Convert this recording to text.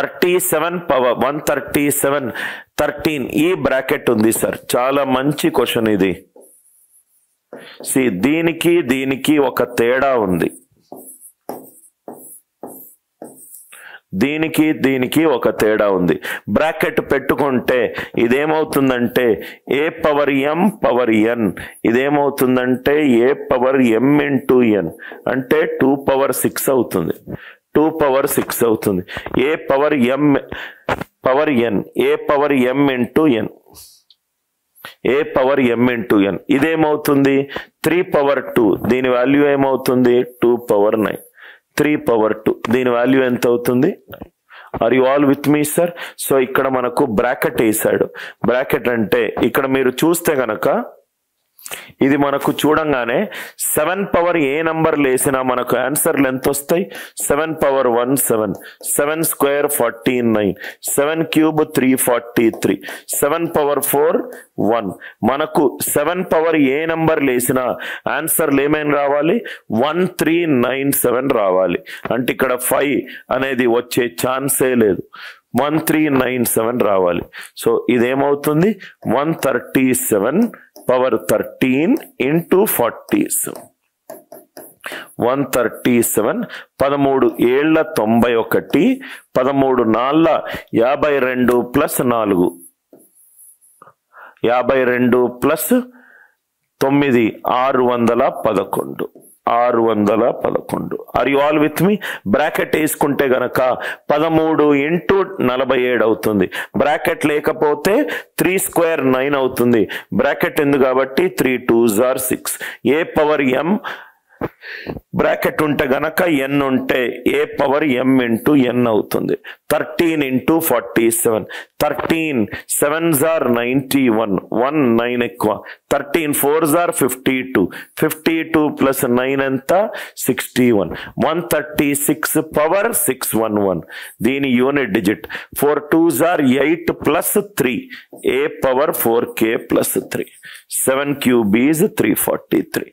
37 power 137 13 ఈ bracket ఉంది sir. చాలా మంచి క్వశ్చన్ ఇది. దీనికి ఒక తేడా ఉంది. దీనికి ఒక తేడా ఉంది. బ్రాకెట్ పెట్టుకుంటే ఇదేమవుతుందంటే ఏ పవర్ ఎం పవర్ ఎన్, ఇదేమవుతుందంటే ఏ పవర్ ఎం ఇంటూ ఎన్ అంటే 2 పవర్ 6 అవుతుంది. 2 పవర్ 6 అవుతుంది. ఏ పవర్ ఎం పవర్ ఎన్, ఏ పవర్ ఎం ఇంటూ ఎన్, ఏ పవర్ ఎం ఇంటూ ఎన్. ఇదేమవుతుంది 3 పవర్ 2, దీని వాల్యూ ఏమవుతుంది 2 పవర్ 9. 3 పవర్ 2 దీని వాల్యూ ఎంత అవుతుంది? Are you all with me sir? So ఇక్కడ మనకు బ్రాకెట్ వేసాడు. బ్రాకెట్ అంటే ఇక్కడ మీరు చూస్తే గనక ఇది మనకు చూడంగానే 7 పవర్ ఏ నంబర్ లేసినా మనకు ఆన్సర్లు ఎంత వస్తాయి? 7 పవర్ 1 7, 7 స్క్వేర్ 49, 7 క్యూబ్ 343, 7 పవర్ 4 1. మనకు 7 పవర్ ఏ నంబర్ లేసినా ఆన్సర్లు ఏమైనా రావాలి? 1397 రావాలి. అంటే ఇక్కడ 5 అనేది వచ్చే ఛాన్సే లేదు. 1397 రావాలి. So ఇదేమవుతుంది 137 power 13 into 47. 137 13 ఏళ్ల 91, 13 నాళ్ళ 52 plus 4, 52 plus 9 611. 611. Are you all with me? Bracket వేసుకుంటే గనక 13 ఇంటూ 47 అవుతుంది. బ్రాకెట్ లేకపోతే 3 స్క్వేర్ 9 అవుతుంది. బ్రాకెట్ ఉంది కాబట్టి 3 2s are 6. A power M bracket ఉంటే గనక ఎన్ ఉంటే ఏ పవర్ ఎం ఇంటూ ఎన్ అవుతుంది. 13 ఇంటూ 47. 13 7s are 91, 1 9 ఎక్కువ. 13 4s are 52, 52 ప్లస్ 9 ఎంత? 61. 136 పవర్ 611. దీని unit digit. 4 2s are 8 plus 3, A power 4k plus 3. 7 cube is 343.